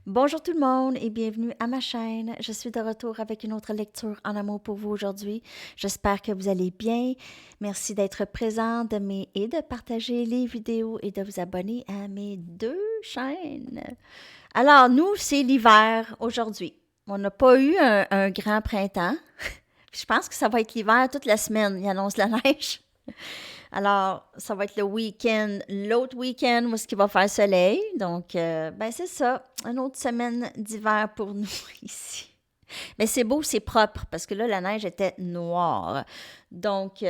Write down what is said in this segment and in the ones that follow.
Bonjour tout le monde et bienvenue à ma chaîne. Je suis de retour avec une autre lecture en amour pour vous aujourd'hui. J'espère que vous allez bien. Merci d'être présent et de partager les vidéos et de vous abonner à mes deux chaînes. Alors, nous, c'est l'hiver aujourd'hui. On n'a pas eu un grand printemps. Je pense que ça va être l'hiver toute la semaine. Il annonce la neige. Alors, ça va être le week-end, l'autre week-end où est-ce qu'il va faire soleil. Donc, ben c'est ça, une autre semaine d'hiver pour nous ici. Mais c'est beau, c'est propre, parce que là, la neige était noire. Donc,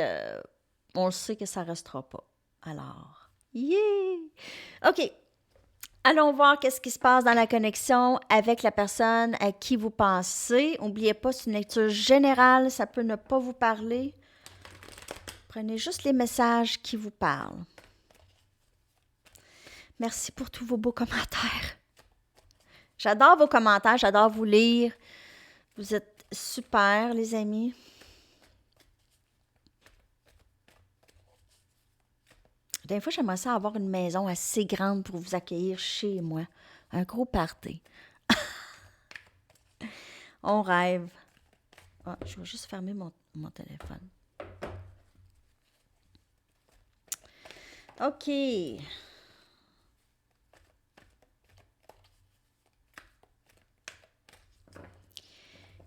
on le sait que ça ne restera pas. Alors, yeah! OK, allons voir qu'est-ce qui se passe dans la connexion avec la personne à qui vous pensez. N'oubliez pas, c'est une lecture générale, ça peut ne pas vous parler. Prenez juste les messages qui vous parlent. Merci pour tous vos beaux commentaires. J'adore vos commentaires, j'adore vous lire. Vous êtes super, les amis. Des fois, j'aimerais ça avoir une maison assez grande pour vous accueillir chez moi. Un gros party. On rêve. Ah, je vais juste fermer mon téléphone. OK.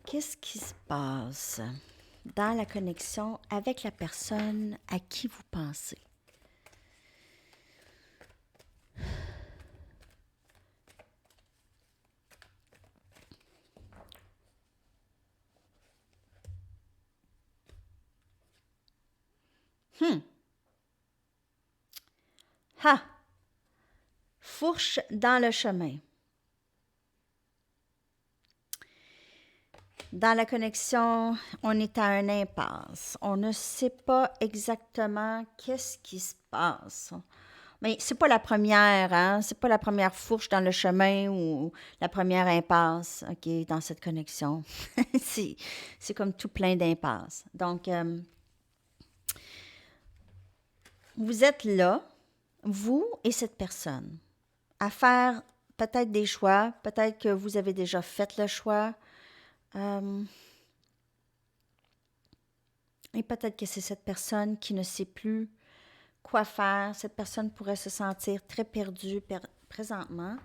Qu'est-ce qui se passe dans la connexion avec la personne à qui vous pensez? Ha! Fourche dans le chemin. Dans la connexion, on est à un impasse. On ne sait pas exactement qu'est-ce qui se passe. Mais c'est pas la première, hein? C'est pas la première fourche dans le chemin ou la première impasse, OK, dans cette connexion. c'est comme tout plein d'impasses. Donc, vous êtes là, vous et cette personne, à faire peut-être des choix, peut-être que vous avez déjà fait le choix. Et peut-être que c'est cette personne qui ne sait plus quoi faire. Cette personne pourrait se sentir très perdue présentement.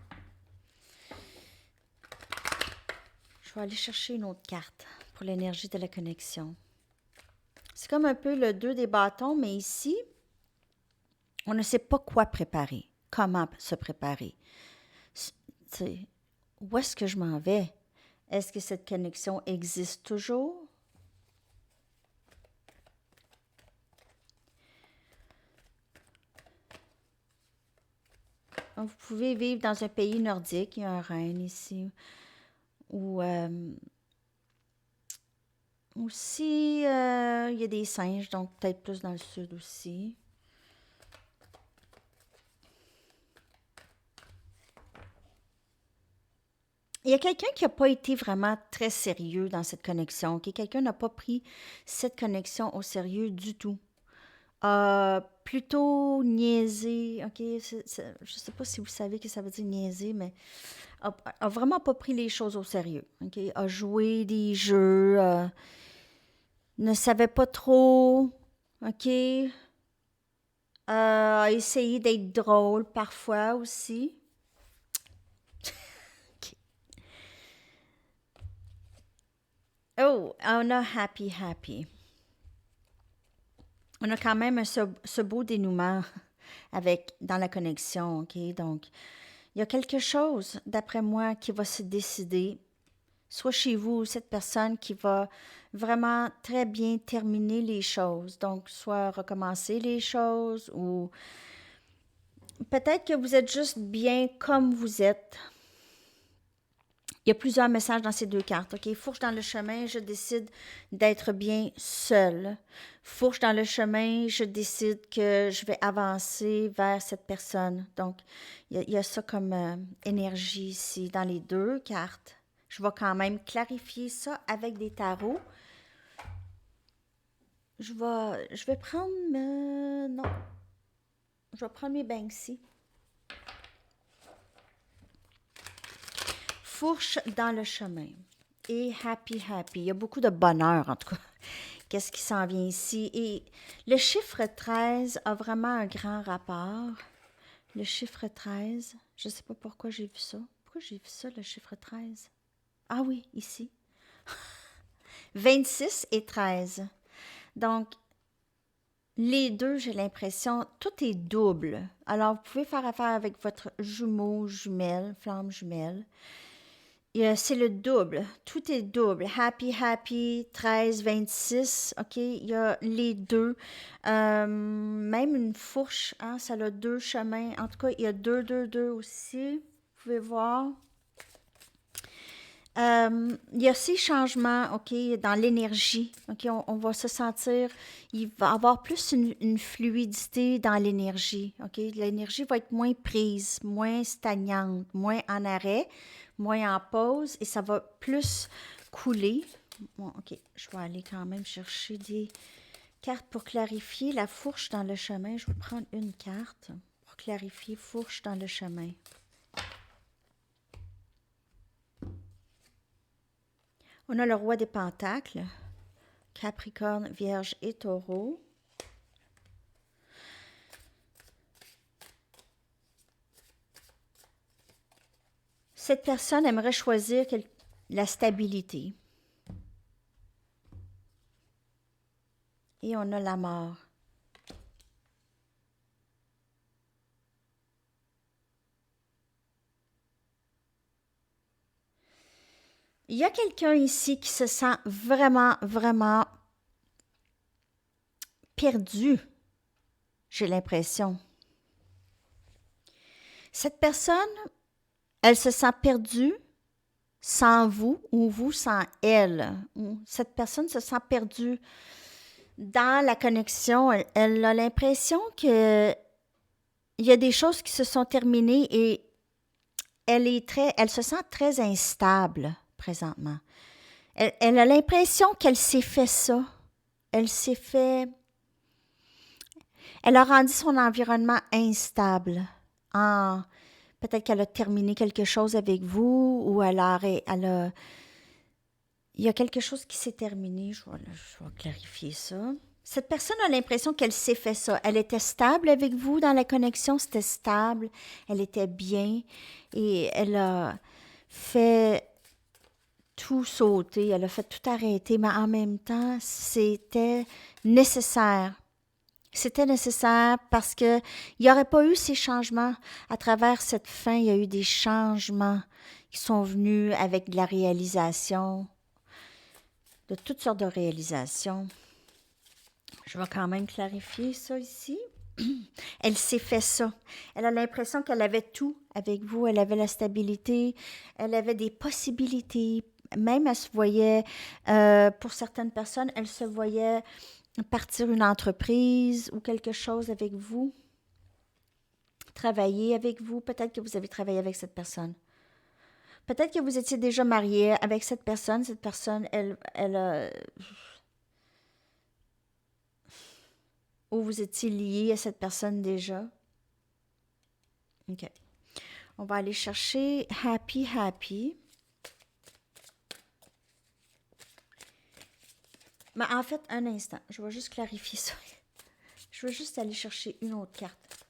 Je vais aller chercher une autre carte pour l'énergie de la connexion. C'est comme un peu le 2 des bâtons, mais ici, on ne sait pas quoi préparer, comment se préparer. Où est-ce que je m'en vais? Est-ce que cette connexion existe toujours? Vous pouvez vivre dans un pays nordique, il y a un reine ici, ou aussi, il y a des singes, donc peut-être plus dans le sud aussi. Il y a quelqu'un qui n'a pas été vraiment très sérieux dans cette connexion, OK? Quelqu'un n'a pas pris cette connexion au sérieux du tout. Plutôt niaisé, OK? Je ne sais pas si vous savez ce que ça veut dire niaiser, mais a vraiment pas pris les choses au sérieux, OK? A joué des jeux, ne savait pas trop, OK? A essayé d'être drôle parfois aussi. OK. Oh, on a happy. On a quand même ce beau dénouement dans la connexion, OK? Donc, il y a quelque chose, d'après moi, qui va se décider, soit chez vous ou cette personne qui va vraiment très bien terminer les choses. Donc, soit recommencer les choses ou peut-être que vous êtes juste bien comme vous êtes. Il y a plusieurs messages dans ces deux cartes. OK? Fourche dans le chemin, je décide d'être bien seule. Fourche dans le chemin, je décide que je vais avancer vers cette personne. Donc, il y a ça comme énergie ici dans les deux cartes. Je vais quand même clarifier ça avec des tarots. Je vais prendre... non. Je vais prendre mes Banksy. fourche dans le chemin. Et happy, happy. Il y a beaucoup de bonheur, en tout cas. Qu'est-ce qui s'en vient ici? Et le chiffre 13 a vraiment un grand rapport. Le chiffre 13, je ne sais pas pourquoi j'ai vu ça. Pourquoi j'ai vu ça, le chiffre 13? Ah oui, ici. 26 et 13. Donc, les deux, j'ai l'impression, tout est double. Alors, vous pouvez faire affaire avec votre jumeau, jumelle, flamme jumelle. C'est le double. Tout est double. Happy, happy, 13, 26. OK? Il y a les deux. Même une fourche, hein, ça a deux chemins. En tout cas, il y a 2, 2, 2 aussi. Vous pouvez voir. Il y a ces changements, OK, dans l'énergie. OK, on va se sentir, il va y avoir plus une fluidité dans l'énergie. OK, l'énergie va être moins prise, moins stagnante, moins en arrêt, moins en pause et ça va plus couler. Bon, OK, je vais aller quand même chercher des cartes pour clarifier la fourche dans le chemin. Je vais prendre une carte pour clarifier fourche dans le chemin. On a le roi des pentacles, Capricorne, Vierge et Taureau. Cette personne aimerait choisir la stabilité. Et on a la mort. Il y a quelqu'un ici qui se sent vraiment, vraiment perdu, j'ai l'impression. Cette personne, elle se sent perdue sans vous ou vous sans elle. Cette personne se sent perdue dans la connexion. Elle a l'impression que il y a des choses qui se sont terminées et elle se sent très instable présentement. Elle a l'impression qu'elle s'est fait ça. Elle a rendu son environnement instable. Peut-être qu'elle a terminé quelque chose avec vous ou il y a quelque chose qui s'est terminé. Je vais clarifier ça. Cette personne a l'impression qu'elle s'est fait ça. Elle était stable avec vous dans la connexion, c'était stable, elle était bien et elle a fait tout sauter, elle a fait tout arrêter, mais en même temps, c'était nécessaire. C'était nécessaire parce qu'il n'y aurait pas eu ces changements. À travers cette fin, il y a eu des changements qui sont venus avec de la réalisation, de toutes sortes de réalisations. Je vais quand même clarifier ça ici. Elle s'est fait ça. Elle a l'impression qu'elle avait tout avec vous. Elle avait la stabilité, elle avait des possibilités. Même elle se voyait, pour certaines personnes, elle se voyait partir une entreprise ou quelque chose avec vous. Travailler avec vous. Peut-être que vous avez travaillé avec cette personne. Peut-être que vous étiez déjà marié avec cette personne. Cette personne, elle a... Ou vous étiez lié à cette personne déjà. OK. On va aller chercher Happy, Happy. Mais en fait, un instant. Je vais juste clarifier ça. Je vais juste aller chercher une autre carte.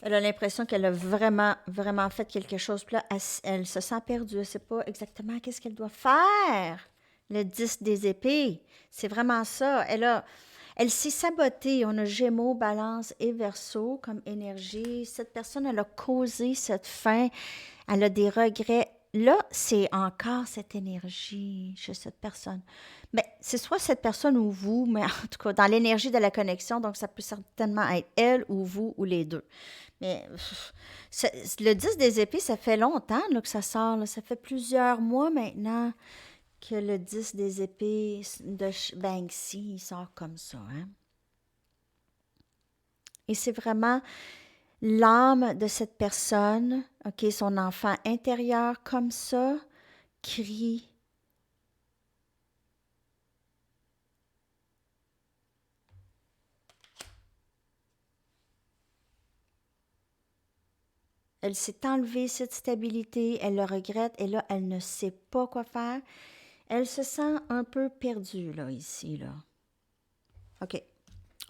Elle a l'impression qu'elle a vraiment, vraiment fait quelque chose. Puis là, elle se sent perdue. Elle ne sait pas exactement qu'est-ce qu'elle doit faire. Le 10 des épées. C'est vraiment ça. Elle s'est sabotée. On a Gémeaux, Balance et Verseau comme énergie. Cette personne, elle a causé cette fin. Elle a des regrets. Là, c'est encore cette énergie chez cette personne. Mais c'est soit cette personne ou vous, mais en tout cas, dans l'énergie de la connexion, donc ça peut certainement être elle ou vous ou les deux. Mais le 10 des épées, ça fait longtemps là, que ça sort. Là. Ça fait plusieurs mois maintenant que le 10 des épées de Banksy, il sort comme ça. Hein? Et c'est vraiment l'âme de cette personne, OK, son enfant intérieur comme ça, crie. Elle s'est enlevée cette stabilité, elle le regrette et là, elle ne sait pas quoi faire. Elle se sent un peu perdue, là, ici, là. OK.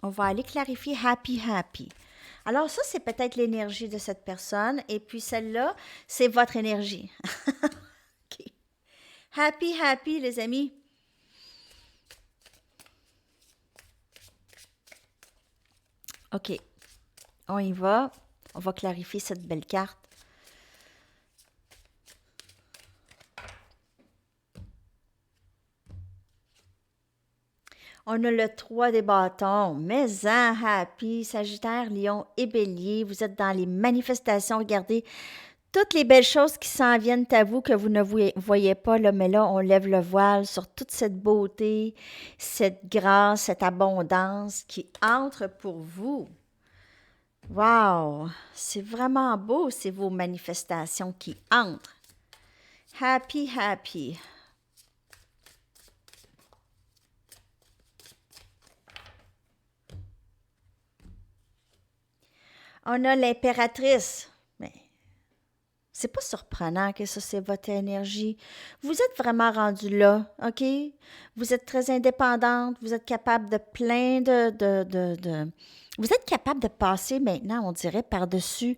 On va aller clarifier happy, happy. Alors ça, c'est peut-être l'énergie de cette personne et puis celle-là, c'est votre énergie. OK. Happy, happy, les amis. OK. On y va. On va clarifier cette belle carte. On a le 3 des bâtons. Mais happy, Sagittaire, Lion et Bélier. Vous êtes dans les manifestations. Regardez toutes les belles choses qui s'en viennent à vous que vous ne voyez pas, là, mais là, on lève le voile sur toute cette beauté, cette grâce, cette abondance qui entre pour vous. Wow! C'est vraiment beau, c'est vos manifestations qui entrent. Happy, happy. On a l'impératrice. Mais c'est pas surprenant que ça, c'est votre énergie. Vous êtes vraiment rendu là, OK? Vous êtes très indépendante, vous êtes capable de plein de. Vous êtes capable de passer maintenant, on dirait, par-dessus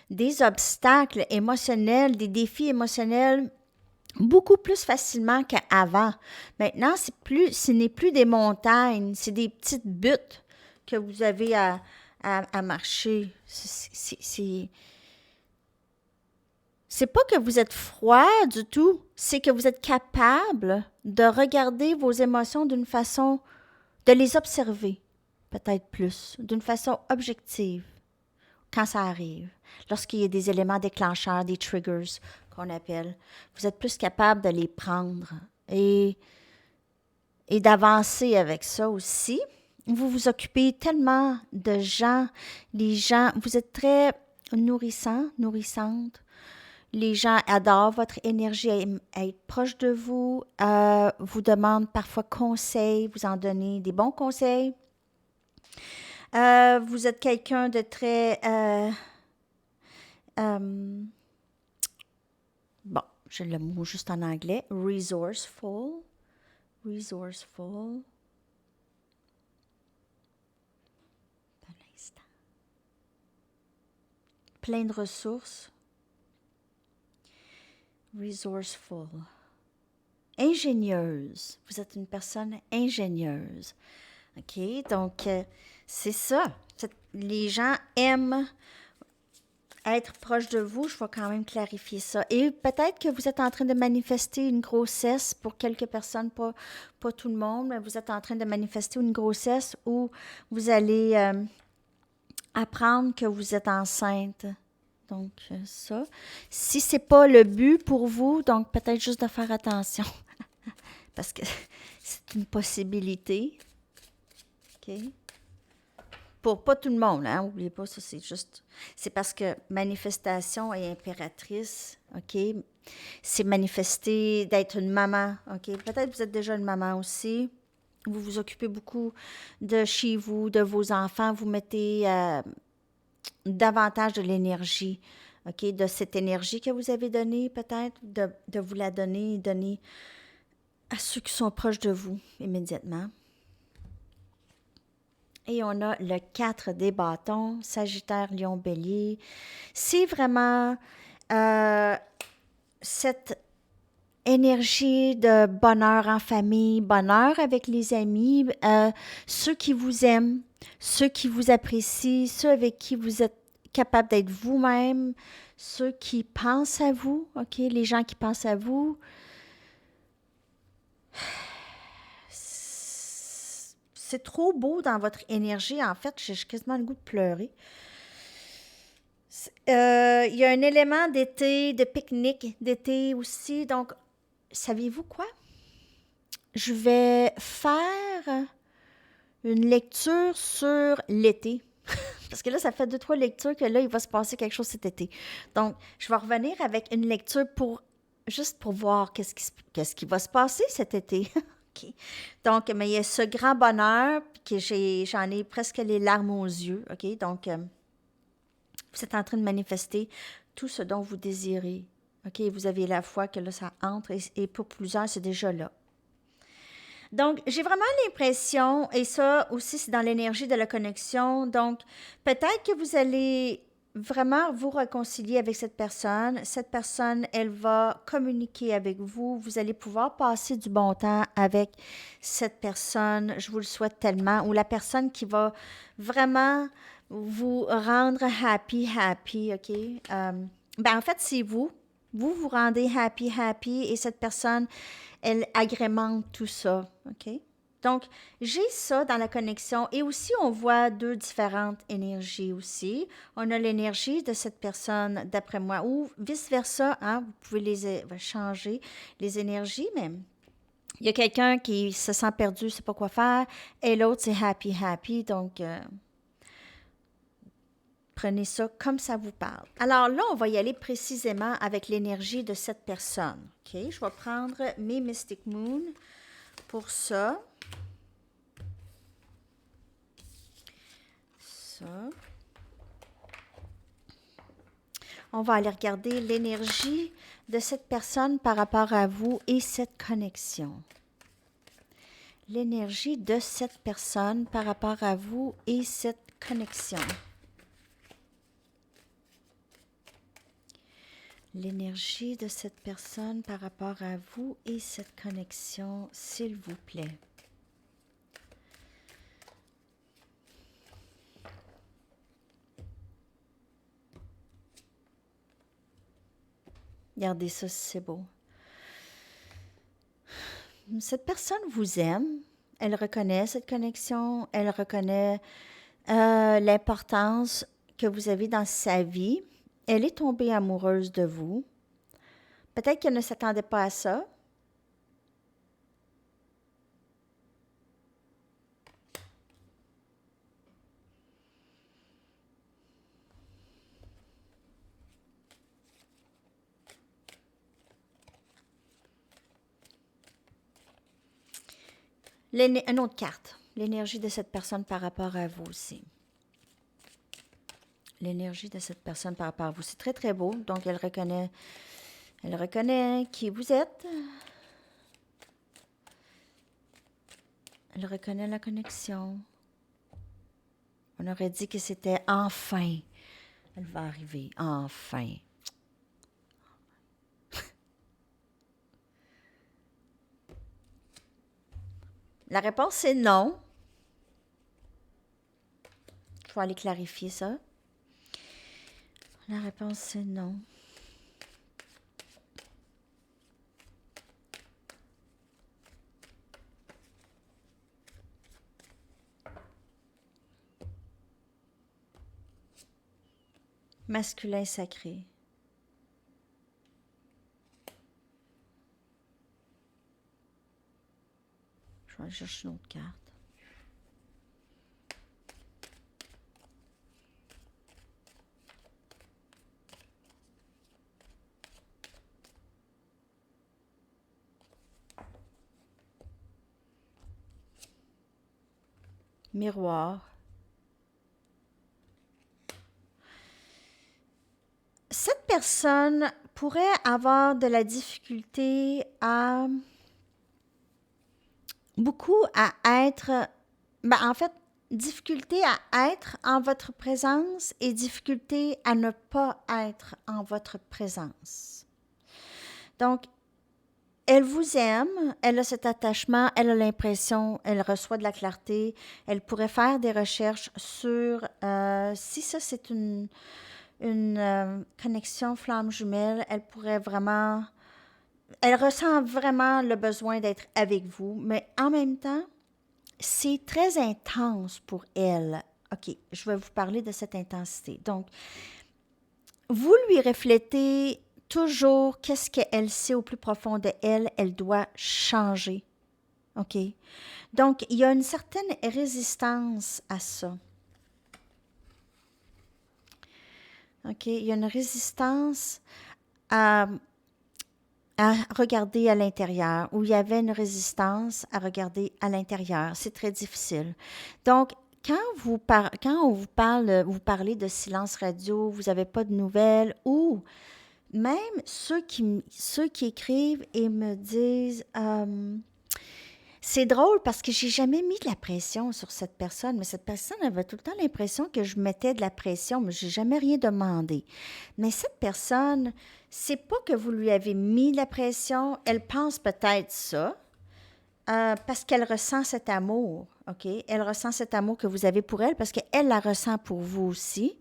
des obstacles émotionnels, des défis émotionnels beaucoup plus facilement qu'avant. Maintenant, ce n'est plus des montagnes, c'est des petites buttes que vous avez à marcher. C'est pas que vous êtes froid du tout, c'est que vous êtes capable de regarder vos émotions d'une façon, de les observer, peut-être plus, d'une façon objective, quand ça arrive. Lorsqu'il y a des éléments déclencheurs, des triggers qu'on appelle, vous êtes plus capable de les prendre et d'avancer avec ça aussi. Vous vous occupez tellement de gens, les gens, vous êtes très nourrissante. Les gens adorent votre énergie, à être proche de vous, vous demandent parfois conseils, vous en donnez des bons conseils. Vous êtes quelqu'un de très... bon, j'ai le mot juste en anglais. Resourceful. Resourceful. Un instant. Plein de ressources. Resourceful. Ingénieuse. Vous êtes une personne ingénieuse. OK? Donc, c'est ça. Les gens aiment être proche de vous. Je vais quand même clarifier ça. Et peut-être que vous êtes en train de manifester une grossesse pour quelques personnes, pas tout le monde, mais vous êtes en train de manifester une grossesse où vous allez apprendre que vous êtes enceinte. Donc, ça. Si ce n'est pas le but pour vous, donc peut-être juste de faire attention. Parce que c'est une possibilité. OK? Pour pas tout le monde, hein? N'oubliez pas, ça, c'est juste... C'est parce que manifestation et impératrice, OK? C'est manifester d'être une maman, OK? Peut-être que vous êtes déjà une maman aussi. Vous vous occupez beaucoup de chez vous, de vos enfants. Vous mettez davantage de l'énergie, OK? De cette énergie que vous avez donnée, peut-être, de vous la donner et donner à ceux qui sont proches de vous immédiatement. Et on a le 4 des bâtons, Sagittaire, Lion, Bélier. C'est vraiment cette énergie de bonheur en famille, bonheur avec les amis, ceux qui vous aiment, ceux qui vous apprécient, ceux avec qui vous êtes capable d'être vous-même, ceux qui pensent à vous, OK? Les gens qui pensent à vous. C'est trop beau dans votre énergie. En fait, j'ai quasiment le goût de pleurer. Il y a un élément d'été, de pique-nique d'été aussi. Donc, saviez-vous quoi? Je vais faire une lecture sur l'été. Parce que là, ça fait 2-3 lectures que là, il va se passer quelque chose cet été. Donc, je vais revenir avec une lecture juste pour voir qu'est-ce qui va se passer cet été. OK. Donc, mais il y a ce grand bonheur que j'en ai presque les larmes aux yeux. OK. Donc, vous êtes en train de manifester tout ce dont vous désirez. OK? Vous avez la foi que là, ça entre et pour plusieurs, c'est déjà là. Donc, j'ai vraiment l'impression, et ça aussi, c'est dans l'énergie de la connexion. Donc, peut-être que vous allez vraiment vous réconcilier avec cette personne. Cette personne, elle va communiquer avec vous. Vous allez pouvoir passer du bon temps avec cette personne. Je vous le souhaite tellement. Ou la personne qui va vraiment vous rendre happy, OK? En fait, c'est vous. Vous vous rendez happy, et cette personne, elle agrémente tout ça, OK? Donc, j'ai ça dans la connexion. Et aussi, on voit deux différentes énergies aussi. On a l'énergie de cette personne, d'après moi, ou vice-versa, hein? Vous pouvez les changer, les énergies, mais il y a quelqu'un qui se sent perdu, ne sait pas quoi faire, et l'autre, c'est happy. Donc, prenez ça comme ça vous parle. Alors là, on va y aller précisément avec l'énergie de cette personne. OK? Je vais prendre mes Mystic Moon pour ça. Ça. On va aller regarder l'énergie de cette personne par rapport à vous et cette connexion. L'énergie de cette personne par rapport à vous et cette connexion. L'énergie de cette personne par rapport à vous et cette connexion, s'il vous plaît. Regardez ça, c'est beau. Cette personne vous aime, elle reconnaît cette connexion, elle reconnaît l'importance que vous avez dans sa vie. Elle est tombée amoureuse de vous. Peut-être qu'elle ne s'attendait pas à ça. Une autre carte. L'énergie de cette personne par rapport à vous aussi. L'énergie de cette personne par rapport à vous. C'est très, très beau. Donc, elle reconnaît qui vous êtes. Elle reconnaît la connexion. On aurait dit que c'était enfin. Elle va arriver, enfin. La réponse est non. Je vais aller clarifier ça. La réponse est non. Masculin sacré. Je vais aller chercher une autre carte. Miroir. Cette personne pourrait avoir de la difficulté à être, en fait, difficulté à être en votre présence et difficulté à ne pas être en votre présence. Donc, elle vous aime, elle a cet attachement, elle a l'impression, elle reçoit de la clarté, elle pourrait faire des recherches sur si ça c'est une connexion flamme jumelle, elle pourrait vraiment, elle ressent vraiment le besoin d'être avec vous, mais en même temps, c'est très intense pour elle. OK, je vais vous parler de cette intensité. Donc, vous lui reflétez toujours qu'est-ce qu'elle sait au plus profond de elle, elle doit changer. OK? Donc, il y a une certaine résistance à ça. OK? Il y a une résistance à regarder à l'intérieur, où il y avait une résistance à regarder à l'intérieur. C'est très difficile. Donc, quand on vous parle, vous parlez de silence radio, vous n'avez pas de nouvelles, ou même ceux qui écrivent et me disent c'est drôle parce que j'ai jamais mis de la pression sur cette personne, mais cette personne avait tout le temps l'impression que je mettais de la pression, mais j'ai jamais rien demandé. Mais cette personne, c'est pas que vous lui avez mis de la pression, elle pense peut-être ça, parce qu'elle ressent cet amour, OK? Elle ressent cet amour que vous avez pour elle parce qu'elle la ressent pour vous aussi.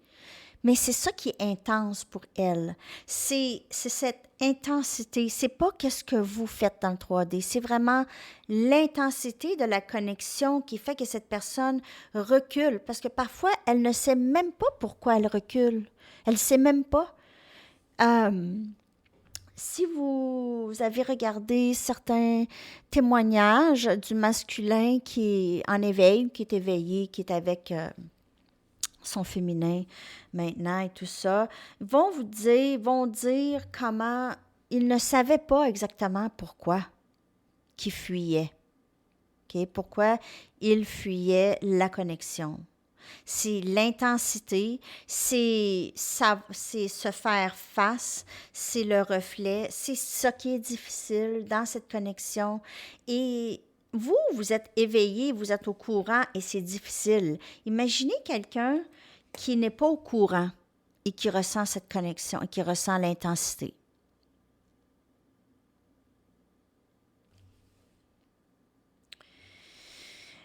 Mais c'est ça qui est intense pour elle. C'est cette intensité. C'est pas qu'est-ce que vous faites dans le 3D. C'est vraiment l'intensité de la connexion qui fait que cette personne recule. Parce que parfois, elle ne sait même pas pourquoi elle recule. Elle ne sait même pas. Si vous avez regardé certains témoignages du masculin qui est en éveil, qui est éveillé, qui est avec son féminin maintenant et tout ça, vont dire comment ils ne savaient pas exactement pourquoi qu'ils fuyaient. Okay? Pourquoi ils fuyaient la connexion. C'est l'intensité, c'est se faire face, c'est le reflet, c'est ça qui est difficile dans cette connexion. Et vous êtes éveillé, vous êtes au courant et c'est difficile. Imaginez quelqu'un qui n'est pas au courant et qui ressent cette connexion et qui ressent l'intensité.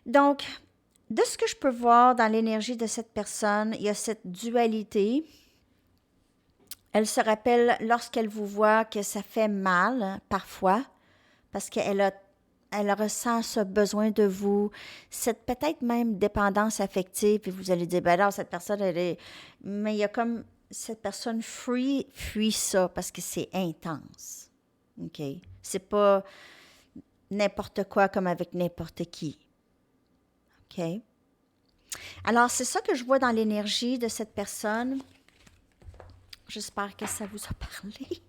Donc, de ce que je peux voir dans l'énergie de cette personne, il y a cette dualité. Elle se rappelle lorsqu'elle vous voit que ça fait mal parfois parce elle ressent ce besoin de vous, cette peut-être même dépendance affective, et vous allez dire, ben non, cette personne, elle est... Mais il y a comme, cette personne fuit ça parce que c'est intense, OK? C'est pas n'importe quoi comme avec n'importe qui, OK? Alors, c'est ça que je vois dans l'énergie de cette personne. J'espère que ça vous a parlé.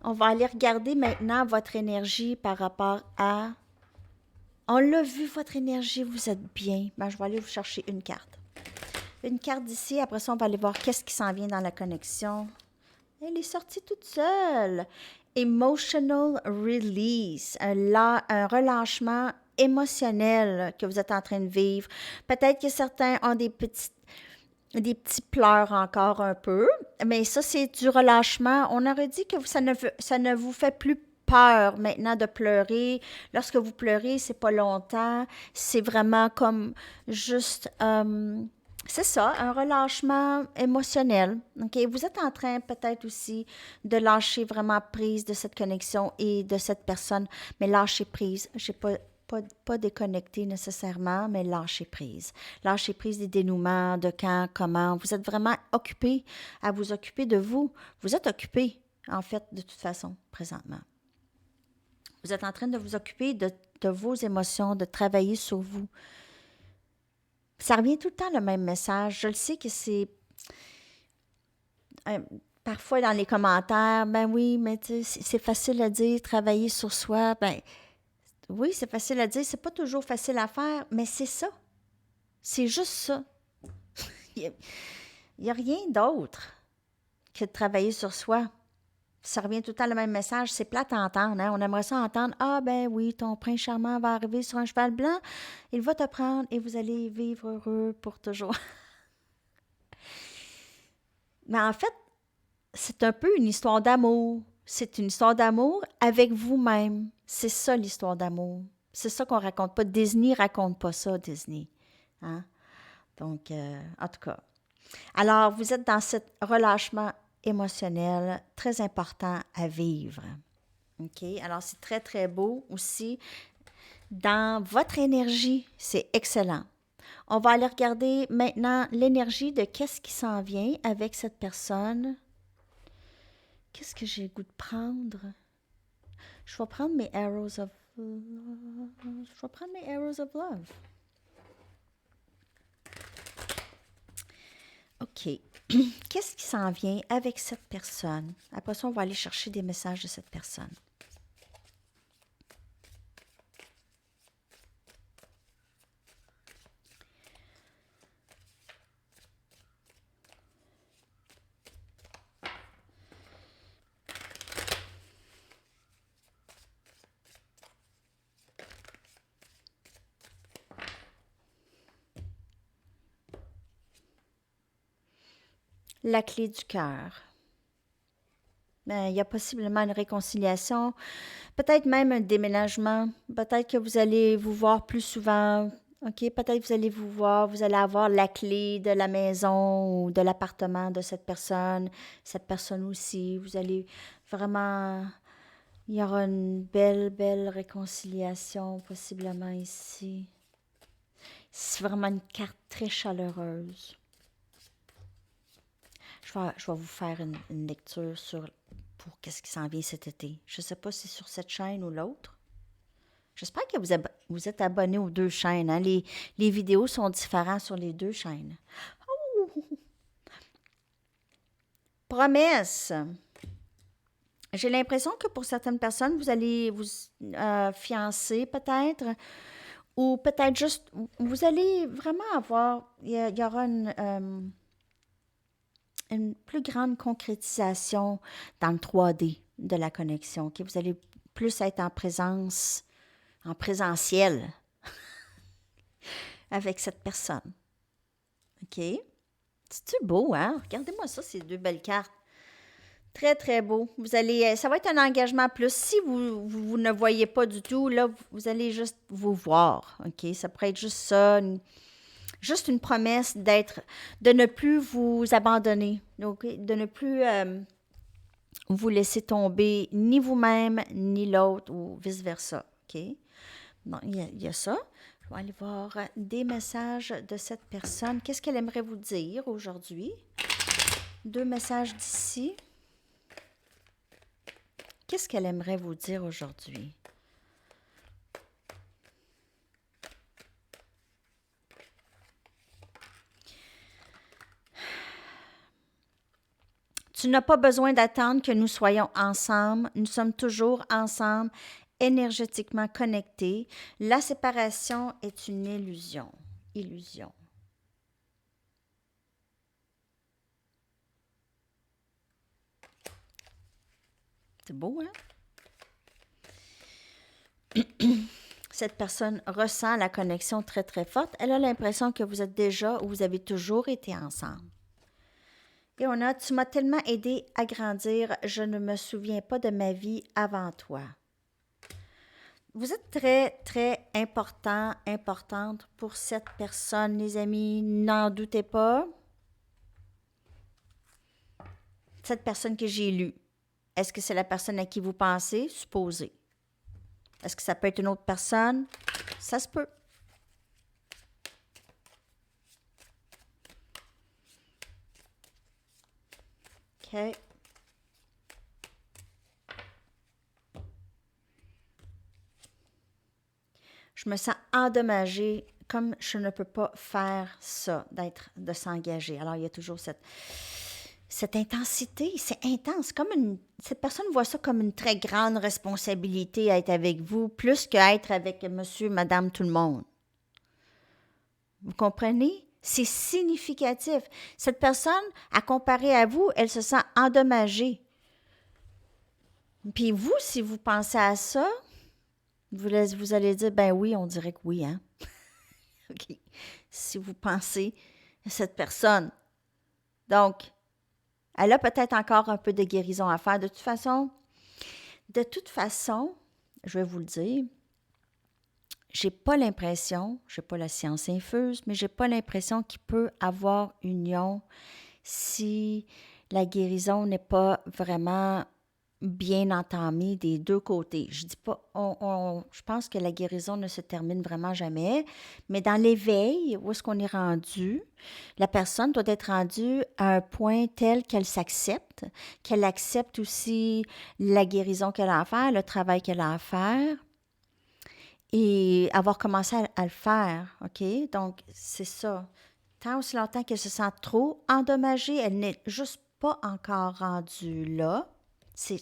On va aller regarder maintenant votre énergie par rapport à... On l'a vu, votre énergie, vous êtes bien. Ben, je vais aller vous chercher une carte. Une carte d'ici, après ça, on va aller voir qu'est-ce qui s'en vient dans la connexion. Elle est sortie toute seule. Emotional release, un relâchement émotionnel que vous êtes en train de vivre. Peut-être que certains ont des petits pleurs encore un peu, mais ça, c'est du relâchement. On aurait dit que ça ne vous fait plus peur maintenant de pleurer. Lorsque vous pleurez, c'est pas longtemps. C'est vraiment comme juste... c'est ça, un relâchement émotionnel. Okay? Vous êtes en train peut-être aussi de lâcher vraiment prise de cette connexion et de cette personne, mais lâcher prise. Je sais pas déconnecter nécessairement, mais lâcher prise. Lâcher prise des dénouements, de quand, comment. Vous êtes vraiment occupé à vous occuper de vous. Vous êtes occupé, en fait, de toute façon, présentement. Vous êtes en train de vous occuper de vos émotions, de travailler sur vous. Ça revient tout le temps le même message. Je le sais que c'est... parfois dans les commentaires, ben oui, mais tu sais, c'est facile à dire, travailler sur soi. Ben oui, c'est facile à dire, c'est pas toujours facile à faire, mais c'est ça. C'est juste ça. Il n'y a rien d'autre que de travailler sur soi. Ça revient tout le temps le même message. C'est plate à entendre. Hein? On aimerait ça entendre. Ah ben oui, ton prince charmant va arriver sur un cheval blanc. Il va te prendre et vous allez vivre heureux pour toujours. Mais en fait, c'est un peu une histoire d'amour. C'est une histoire d'amour avec vous-même. C'est ça l'histoire d'amour. C'est ça qu'on raconte pas. Disney raconte pas ça, Disney. Hein? Donc, en tout cas. Alors, vous êtes dans ce relâchement émotionnel très important à vivre. OK? Alors, c'est très, très beau aussi. Dans votre énergie, c'est excellent. On va aller regarder maintenant l'énergie de qu'est-ce qui s'en vient avec cette personne. Qu'est-ce que j'ai le goût de prendre? Je vais prendre mes Arrows of Love. Je vais prendre mes Arrows of Love. OK. Qu'est-ce qui s'en vient avec cette personne? Après ça, on va aller chercher des messages de cette personne. la clé du cœur. Il y a possiblement une réconciliation, peut-être même un déménagement, peut-être que vous allez vous voir plus souvent, OK? Peut-être que vous allez vous voir, vous allez avoir la clé de la maison ou de l'appartement de cette personne aussi. Vous allez vraiment, il y aura une belle, belle réconciliation possiblement ici. C'est vraiment une carte très chaleureuse. Je vais vous faire une lecture pour qu'est-ce qui s'en vient cet été. Je ne sais pas si c'est sur cette chaîne ou l'autre. J'espère que vous êtes abonnés aux deux chaînes. Hein? Les vidéos sont différentes sur les deux chaînes. Oh! Promesse. J'ai l'impression que pour certaines personnes, vous allez vous fiancer peut-être, ou peut-être juste, vous allez vraiment avoir, il y aura une plus grande concrétisation dans le 3D de la connexion. Okay? Vous allez plus être en présence, en présentiel avec cette personne. OK? C'est-tu beau, hein? Regardez-moi ça, ces deux belles cartes. Très, très beau. Ça va être un engagement plus. Si vous ne voyez pas du tout, là, vous allez juste vous voir. OK? Ça pourrait être juste ça, juste une promesse de ne plus vous abandonner. Okay? De ne plus vous laisser tomber ni vous-même, ni l'autre, ou vice-versa. OK? Non, il y a ça. Je vais aller voir des messages de cette personne. Qu'est-ce qu'elle aimerait vous dire aujourd'hui? 2 messages d'ici. Qu'est-ce qu'elle aimerait vous dire aujourd'hui? Tu n'as pas besoin d'attendre que nous soyons ensemble. Nous sommes toujours ensemble, énergétiquement connectés. La séparation est une illusion. Illusion. C'est beau, hein? Cette personne ressent la connexion très, très forte. Elle a l'impression que vous êtes déjà ou vous avez toujours été ensemble. Et on a, tu m'as tellement aidé à grandir, je ne me souviens pas de ma vie avant toi. Vous êtes très, très important, importante pour cette personne, les amis, n'en doutez pas. Cette personne que j'ai lue, est-ce que c'est la personne à qui vous pensez? Supposez. Est-ce que ça peut être une autre personne? Ça se peut. OK. Je me sens endommagée, comme je ne peux pas faire ça, de s'engager. Alors, il y a toujours cette intensité, c'est intense. Cette personne voit ça comme une très grande responsabilité à être avec vous, plus qu'à être avec monsieur, madame, tout le monde. Vous comprenez? C'est significatif. Cette personne, à comparer à vous, elle se sent endommagée. Puis vous, si vous pensez à ça, vous allez dire, ben oui, on dirait que oui, hein? OK. Si vous pensez à cette personne. Donc, elle a peut-être encore un peu de guérison à faire. De toute façon, je vais vous le dire, j'ai pas la science infuse, mais j'ai pas l'impression qu'il peut avoir union si la guérison n'est pas vraiment bien entamée des deux côtés. Je dis pas, je pense que la guérison ne se termine vraiment jamais, mais dans l'éveil, où est-ce qu'on est rendu, la personne doit être rendue à un point tel qu'elle accepte aussi la guérison qu'elle a à faire, le travail qu'elle a à faire, et avoir commencé à le faire, OK? Donc, c'est ça. Tant aussi longtemps qu'elle se sent trop endommagée, elle n'est juste pas encore rendue là. C'est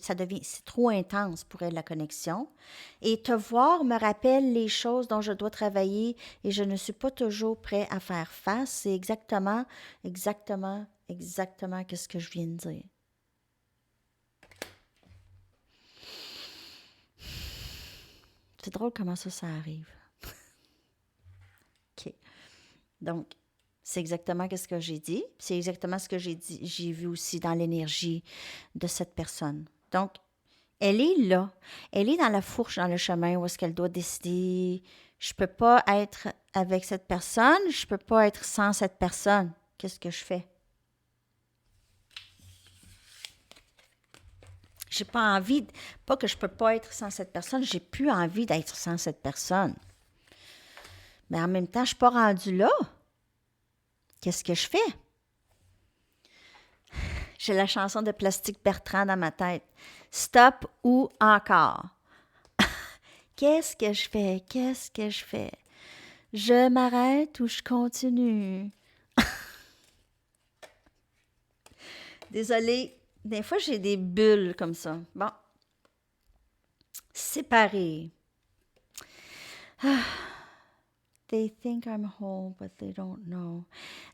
trop intense pour elle, la connexion. Et te voir me rappelle les choses dont je dois travailler et je ne suis pas toujours prêt à faire face. C'est exactement ce que je viens de dire. C'est drôle comment ça arrive. OK. Donc, C'est exactement ce que j'ai dit. C'est exactement ce que j'ai vu aussi dans l'énergie de cette personne. Donc, elle est là. Elle est dans la fourche, dans le chemin où est-ce qu'elle doit décider. Je peux pas être avec cette personne, je peux pas être sans cette personne. Qu'est-ce que je fais? J'ai pas envie, pas que je peux pas être sans cette personne, j'ai plus envie d'être sans cette personne. Mais en même temps, je suis pas rendue là. Qu'est-ce que je fais? J'ai la chanson de Plastique Bertrand dans ma tête. Stop ou encore? Qu'est-ce que je fais? Qu'est-ce que je fais? Je m'arrête ou je continue? Désolée, des fois j'ai des bulles comme ça. Bon. Séparé. They think I'm whole, but they don't know.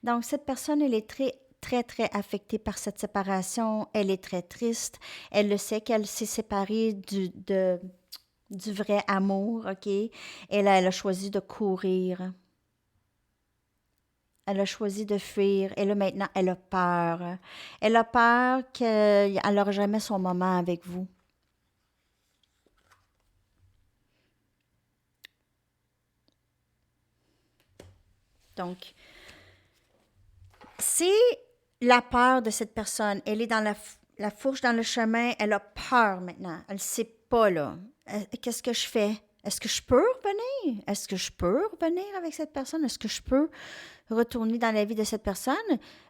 Donc, cette personne, elle est très, très, très affectée par cette séparation. Elle est très triste. Elle le sait qu'elle s'est séparée du vrai amour, OK? Elle a choisi de courir. Elle a choisi de fuir. Et là, maintenant, elle a peur. Elle a peur qu'elle n'aura jamais son moment avec vous. Donc, c'est la peur de cette personne. Elle est dans la fourche dans le chemin. Elle a peur maintenant. Elle ne sait pas, là. Qu'est-ce que je fais? Est-ce que je peux revenir? Est-ce que je peux revenir avec cette personne? Est-ce que je peux retourner dans la vie de cette personne?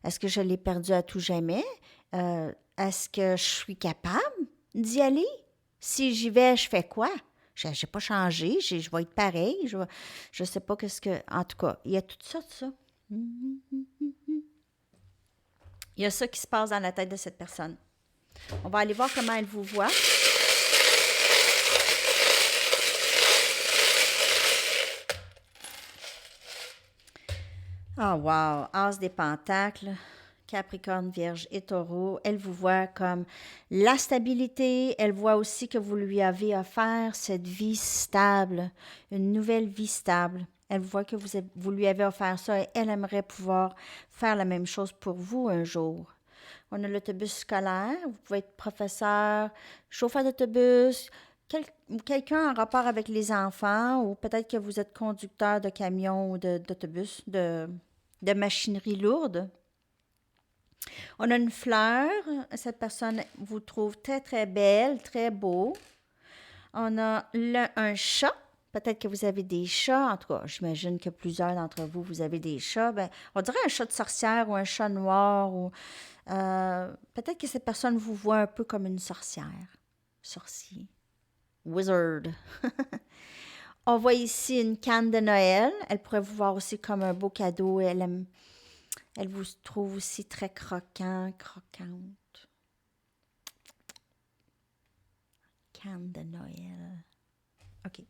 Est-ce que je l'ai perdue à tout jamais? Est-ce que je suis capable d'y aller? Si j'y vais, je fais quoi? Je n'ai pas changé. Je vais être pareil. Je ne sais pas qu'est-ce que... En tout cas, il y a tout ça, tout ça. Il y a ça qui se passe dans la tête de cette personne. On va aller voir comment elle vous voit. Ah, wow! As des pentacles, Capricorne, Vierge et Taureau. Elle vous voit comme la stabilité. Elle voit aussi que vous lui avez offert cette vie stable, une nouvelle vie stable. Elle voit que vous lui avez offert ça et elle aimerait pouvoir faire la même chose pour vous un jour. On a l'autobus scolaire. Vous pouvez être professeur, chauffeur d'autobus, quelqu'un en rapport avec les enfants ou peut-être que vous êtes conducteur de camion ou d'autobus, de machinerie lourde. On a une fleur. Cette personne vous trouve très, très belle, très beau. On a un chat. Peut-être que vous avez des chats. En tout cas, j'imagine que plusieurs d'entre vous, vous avez des chats. Ben, on dirait un chat de sorcière ou un chat noir. Ou peut-être que cette personne vous voit un peu comme une sorcière. Sorcier. Wizard. On voit ici une canne de Noël. Elle pourrait vous voir aussi comme un beau cadeau. Elle vous trouve aussi très croquante. Canne de Noël. OK.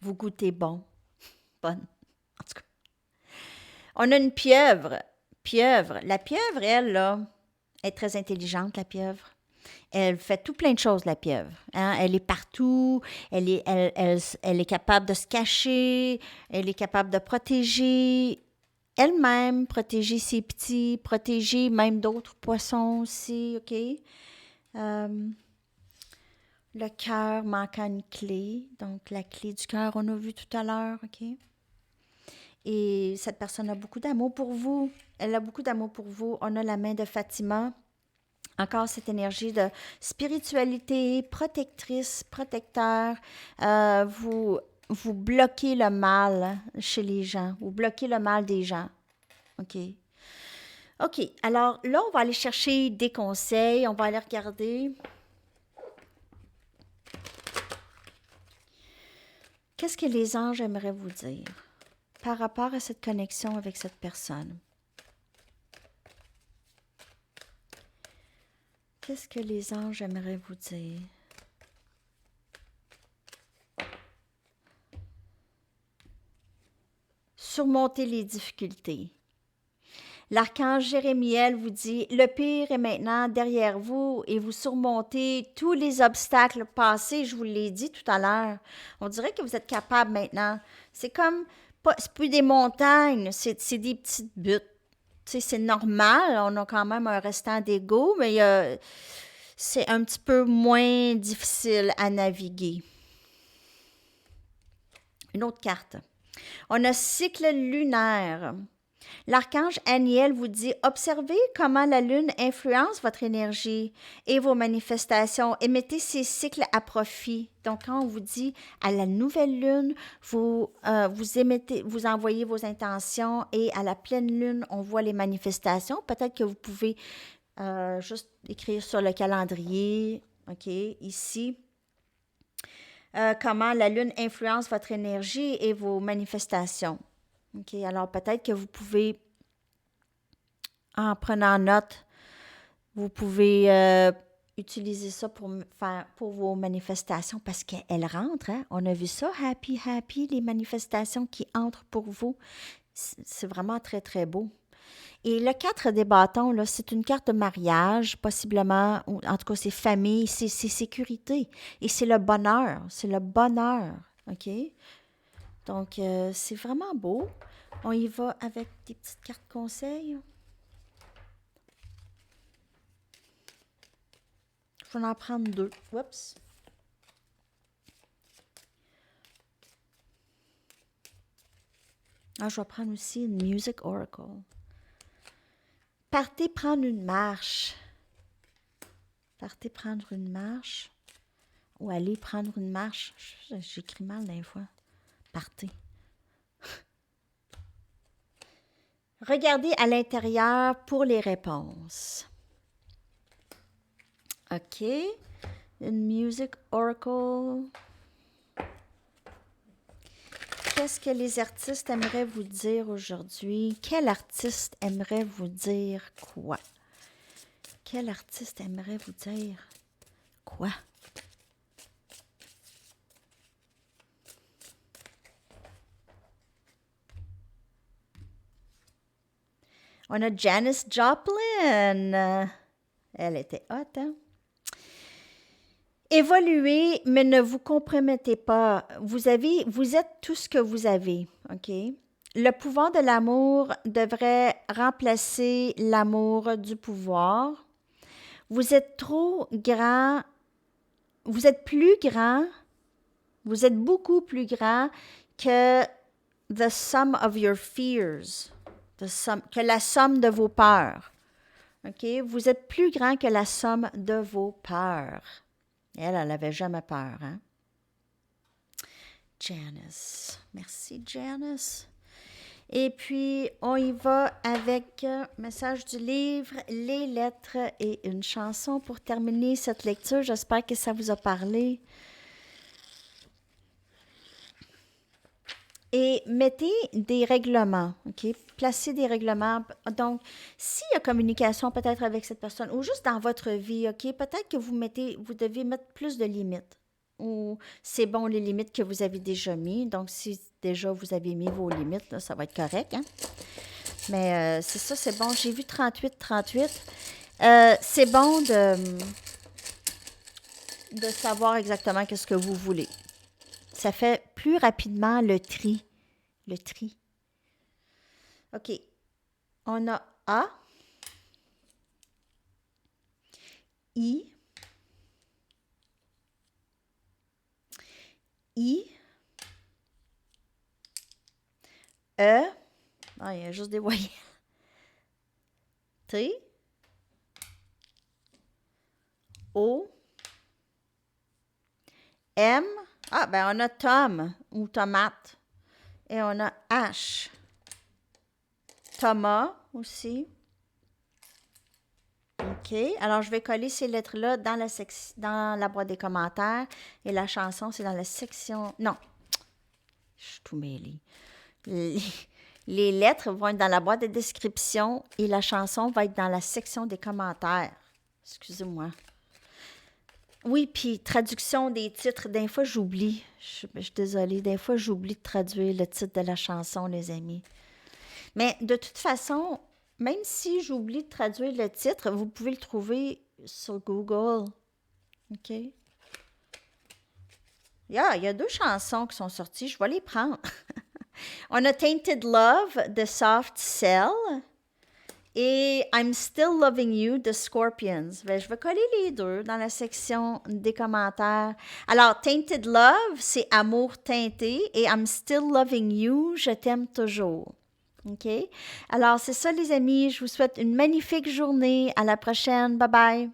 Vous goûtez bon. Bonne. En tout cas. On a une pieuvre. La pieuvre, elle, là, est très intelligente, la pieuvre. Elle fait tout plein de choses, la pieuvre. Hein? Elle est partout. Elle est capable de se cacher. Elle est capable de protéger elle-même, protéger ses petits, protéger même d'autres poissons aussi, OK? Le cœur manquant une clé. Donc, la clé du cœur, on a vu tout à l'heure, OK? Et cette personne a beaucoup d'amour pour vous. Elle a beaucoup d'amour pour vous. On a la main de Fatima. Encore cette énergie de spiritualité, protectrice, protecteur. Vous bloquez le mal chez les gens. Vous bloquez le mal des gens. OK. OK. Alors là, on va aller chercher des conseils. On va aller regarder. Qu'est-ce que les anges aimeraient vous dire par rapport à cette connexion avec cette personne? Qu'est-ce que les anges aimeraient vous dire? Surmonter les difficultés. L'archange Jérémiel vous dit, le pire est maintenant derrière vous et vous surmontez tous les obstacles passés, je vous l'ai dit tout à l'heure. On dirait que vous êtes capable maintenant. C'est comme, c'est plus des montagnes, c'est des petites buttes. Tu sais, c'est normal, on a quand même un restant d'ego, mais c'est un petit peu moins difficile à naviguer. Une autre carte. On a cycle lunaire. L'archange Aniel vous dit « Observez comment la lune influence votre énergie et vos manifestations et mettez ces cycles à profit. » Donc, quand on vous dit à la nouvelle lune, vous envoyez vos intentions et à la pleine lune, on voit les manifestations. Peut-être que vous pouvez juste écrire sur le calendrier, OK, ici. Comment la lune influence votre énergie et vos manifestations. OK, alors peut-être que vous pouvez, en prenant note, vous pouvez utiliser ça pour vos manifestations parce qu'elles rentrent. Hein? On a vu ça, happy, les manifestations qui entrent pour vous. C'est vraiment très, très beau. Et le 4 des bâtons, là, c'est une carte de mariage, possiblement, ou en tout cas, c'est famille, c'est sécurité. Et c'est le bonheur. C'est le bonheur. OK? Donc, c'est vraiment beau. On y va avec des petites cartes conseils. Je vais en prendre 2. Oups. Ah, je vais prendre aussi une Music Oracle. Partez prendre une marche. Partez prendre une marche. Ou allez prendre une marche. J'écris mal des fois. Partez. Regardez à l'intérieur pour les réponses. OK. Une Music Oracle. Qu'est-ce que les artistes aimeraient vous dire aujourd'hui? Quel artiste aimerait vous dire quoi? Quel artiste aimerait vous dire quoi? On a Janis Joplin. Elle était hot, hein? Évoluez, mais ne vous compromettez pas. Vous êtes tout ce que vous avez, OK? Le pouvoir de l'amour devrait remplacer l'amour du pouvoir. Vous êtes trop grand. Vous êtes plus grand. Vous êtes beaucoup plus grand que the sum of your fears. Que la somme de vos peurs. OK? Vous êtes plus grand que la somme de vos peurs. Elle n'avait jamais peur, hein? Janice. Merci, Janice. Et puis, on y va avec message du livre, les lettres et une chanson pour terminer cette lecture. J'espère que ça vous a parlé. Et mettez des règlements, OK? Placez des règlements. Donc, s'il y a communication peut-être avec cette personne ou juste dans votre vie, OK? Peut-être que vous devez mettre plus de limites. Ou c'est bon les limites que vous avez déjà mis. Donc, si déjà vous avez mis vos limites, là, ça va être correct, hein? Mais c'est ça, c'est bon. J'ai vu 38. C'est bon de savoir exactement qu'est-ce que vous voulez. Ça fait plus rapidement le tri. Le tri. OK. On a A, I, E, ah, il y a juste des voyelles. T, O, M, ah, ben on a Tom ou tomate. Et on a H. Thomas aussi. OK. Alors, je vais coller ces lettres-là dans la boîte des commentaires. Et la chanson, c'est dans la section... Non. Je suis tout mêlée. Les lettres vont être dans la boîte de description et la chanson va être dans la section des commentaires. Excusez-moi. Oui, puis traduction des titres. Des fois, j'oublie. Je suis désolée. Des fois, j'oublie de traduire le titre de la chanson, les amis. Mais de toute façon, même si j'oublie de traduire le titre, vous pouvez le trouver sur Google. OK? Il y a 2 chansons qui sont sorties. Je vais les prendre. On a Tainted Love de Soft Cell et I'm Still Loving You de Scorpions. Ben, je vais coller les deux dans la section des commentaires. Alors, Tainted Love, c'est amour teinté et I'm Still Loving You, je t'aime toujours. OK? Alors, c'est ça, les amis. Je vous souhaite une magnifique journée. À la prochaine. Bye bye.